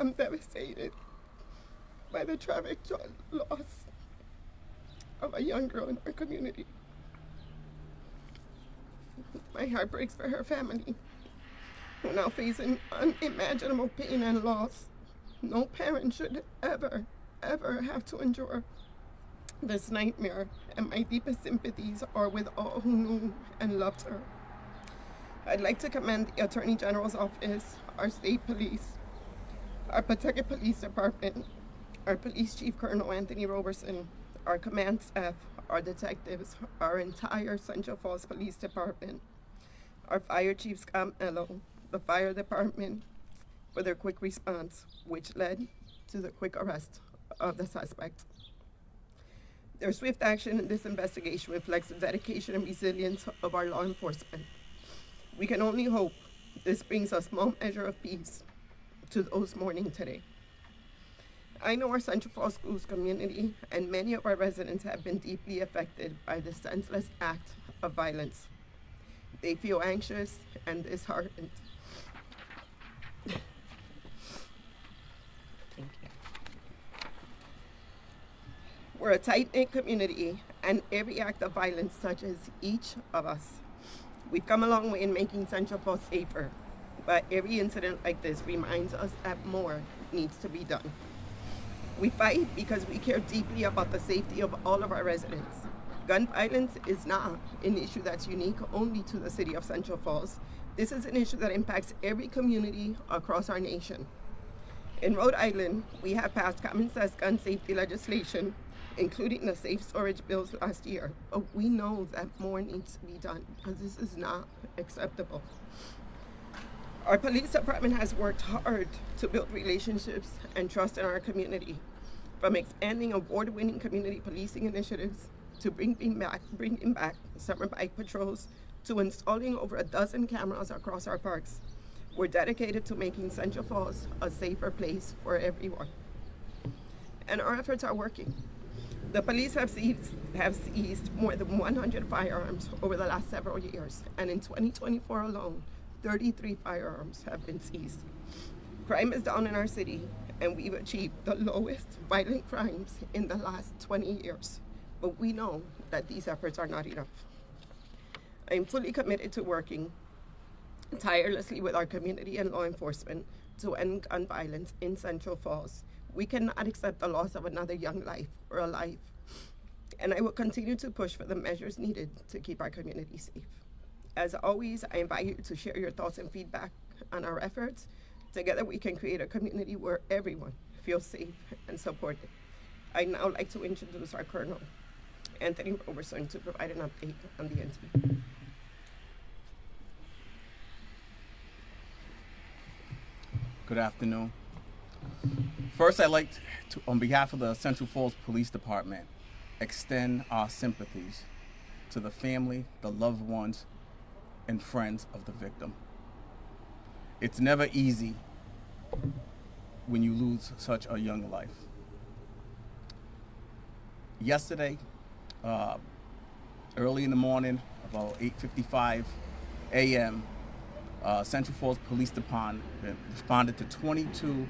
I'm devastated by the tragic loss of a young girl in our community. My heart breaks for her family, who are now facing unimaginable pain and loss. No parent should ever, ever have to endure this nightmare, and my deepest sympathies are with all who knew and loved her. I'd like to commend the Attorney General's office, our state police, our Pawtucket Police Department, our Police Chief Colonel Anthony Roberson, our command staff, our detectives, our entire Central Falls Police Department, our Fire Chief Scott Mello, the Fire Department, for their quick response, which led to the quick arrest of the suspect. Their swift action in this investigation reflects the dedication and resilience of our law enforcement. We can only hope this brings a small measure of peace to those mourning today. I know our Central Falls Schools community and many of our residents have been deeply affected by this senseless act of violence. They feel anxious and disheartened. Thank you. We're a tight-knit community, and every act of violence touches each of us. We've come a long way in making Central Falls safer, but every incident like this reminds us that more needs to be done. We fight because we care deeply about the safety of all of our residents. Gun violence is not an issue that's unique only to the city of Central Falls. This is an issue that impacts every community across our nation. In Rhode Island, we have passed common sense gun safety legislation, including the safe storage bills last year, but we know that more needs to be done because this is not acceptable. Our police department has worked hard to build relationships and trust in our community, from expanding award-winning community policing initiatives to bringing back summer bike patrols to installing over a dozen cameras across our parks. We're dedicated to making Central Falls a safer place for everyone. And our efforts are working. The police have seized more than 100 firearms over the last several years, and in 2024 alone, 33 firearms have been seized. Crime is down in our city, and we've achieved the lowest violent crimes in the last 20 years. But we know that these efforts are not enough. I am fully committed to working tirelessly with our community and law enforcement to end gun violence in Central Falls. We cannot accept the loss of another young life or a life. And I will continue to push for the measures needed to keep our community safe. As always, I invite you to share your thoughts and feedback on our efforts. Together we can create a community where everyone feels safe and supported. I'd now like to introduce our Colonel, Anthony Roberson, to provide an update on the incident. Good afternoon. First, I'd like to, on behalf of the Central Falls Police Department, extend our sympathies to the family, the loved ones, and friends of the victim. It's never easy when you lose such a young life. Yesterday, early in the morning, about 8:55 a.m., Central Falls Police Department responded to 22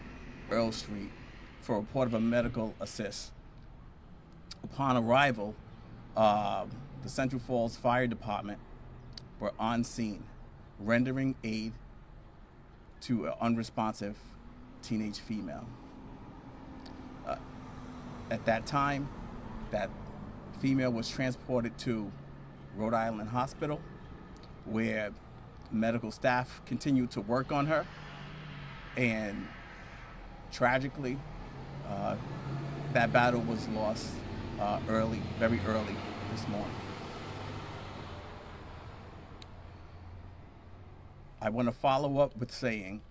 Earl Street for a report of a medical assist. Upon arrival, the Central Falls Fire Department were on scene, rendering aid to an unresponsive teenage female. At that time, that female was transported to Rhode Island Hospital, where medical staff continued to work on her, and tragically, that battle was lost very early this morning. I want to follow up with saying,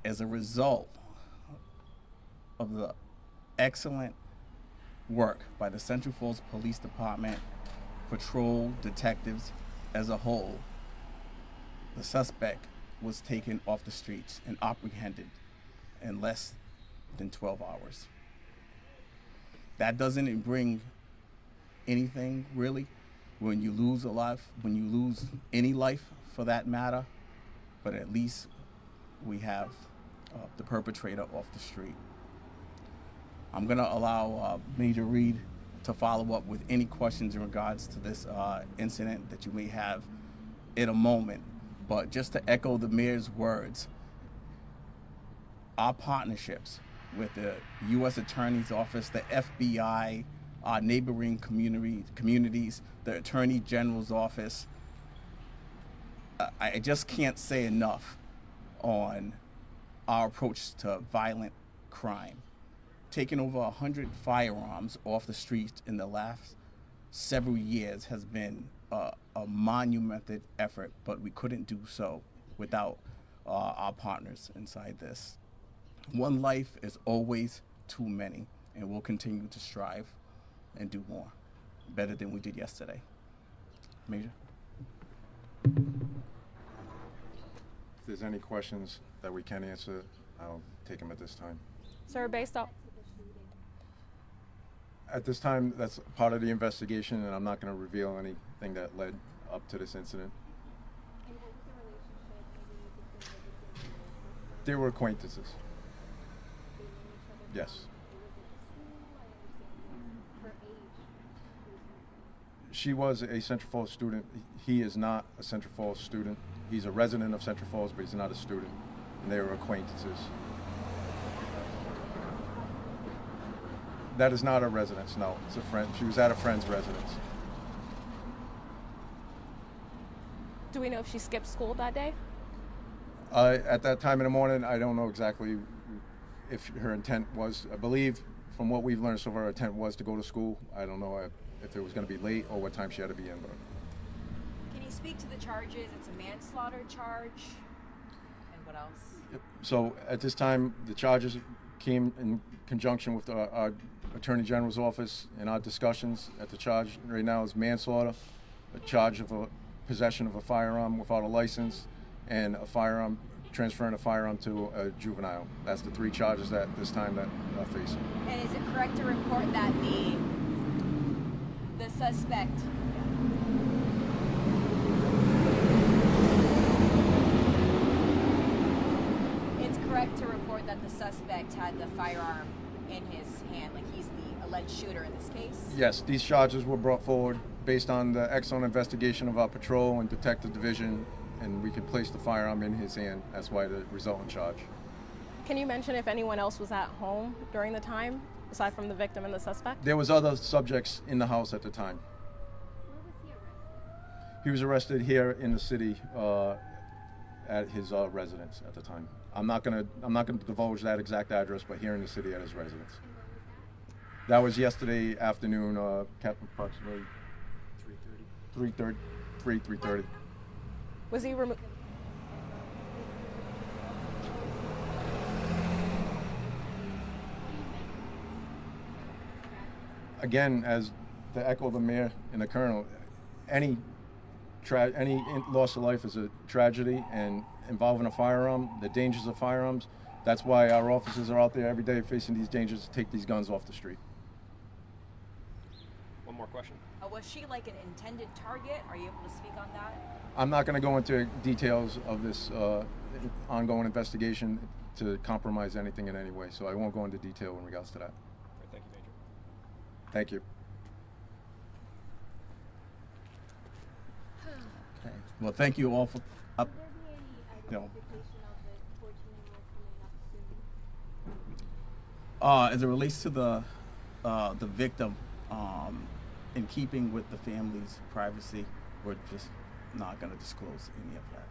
as a result of the excellent work by the Central Falls Police Department, patrol detectives as a whole, the suspect was taken off the streets and apprehended in less than 12 hours. That doesn't bring anything, really, when you lose a life, when you lose any life for that matter, but at least we have the perpetrator off the street. I'm going to allow Major Reed to follow up with any questions in regards to this incident that you may have in a moment. But just to echo the mayor's words, our partnerships with the U.S. Attorney's Office, the FBI, our neighboring communities, the Attorney General's Office, I just can't say enough on our approach to violent crime. Taking over 100 firearms off the streets in the last several years has been a monumental effort, but we couldn't do so without our partners inside this. One life is always too many, and we'll continue to strive and do more, better than we did yesterday. Major? If there's any questions that we can answer, I'll take them at this time. Sir, based off. At this time, that's part of the investigation, and I'm not going to reveal anything that led up to this incident. They were acquaintances. Yes. She was a Central Falls student. He is not a Central Falls student. He's a resident of Central Falls, but he's not a student. And they were acquaintances. That is not a residence, no. It's a friend. She was at a friend's residence. Do we know if she skipped school that day? At that time in the morning, I don't know exactly if her intent was. I believe, from what we've learned so far, her intent was to go to school. I don't know if it was going to be late or what time she had to be in. But Can you speak to the charges? It's a manslaughter charge. And what else? Yep. So at this time, the charges came in conjunction with our Attorney General's office and our discussions. At the charge right now is manslaughter, a charge of possession of a firearm without a license, and transferring a firearm to a juvenile. That's the three charges at this time that are facing. And is it correct to report that the suspect had the firearm in his hand, like he's the alleged shooter in this case? Yes, these charges were brought forward based on the excellent investigation of our patrol and detective division, and we could place the firearm in his hand. That's why the resultant charge. Can you mention if anyone else was at home during the time, aside from the victim and the suspect? There was other subjects in the house at the time. Where was he arrested? He was arrested here in the city at his residence at the time. I'm not gonna divulge that exact address, but here in the city at his residence. And when was that? That was yesterday afternoon, approximately 3:30. Was he removed? Again, as to echo the mayor and the colonel, any loss of life is a tragedy, and involving a firearm, the dangers of firearms, that's why our officers are out there every day facing these dangers to take these guns off the street. One more question. Was she like an intended target? Are you able to speak on that? I'm not going to go into details of this ongoing investigation to compromise anything in any way, so I won't go into detail in regards to that. All right, thank you, Major. Thank you. Okay. Well, thank you all for. Will there be any No. identification of the 14-year-old coming up soon? As it relates to the victim, in keeping with the family's privacy, we're just not going to disclose any of that.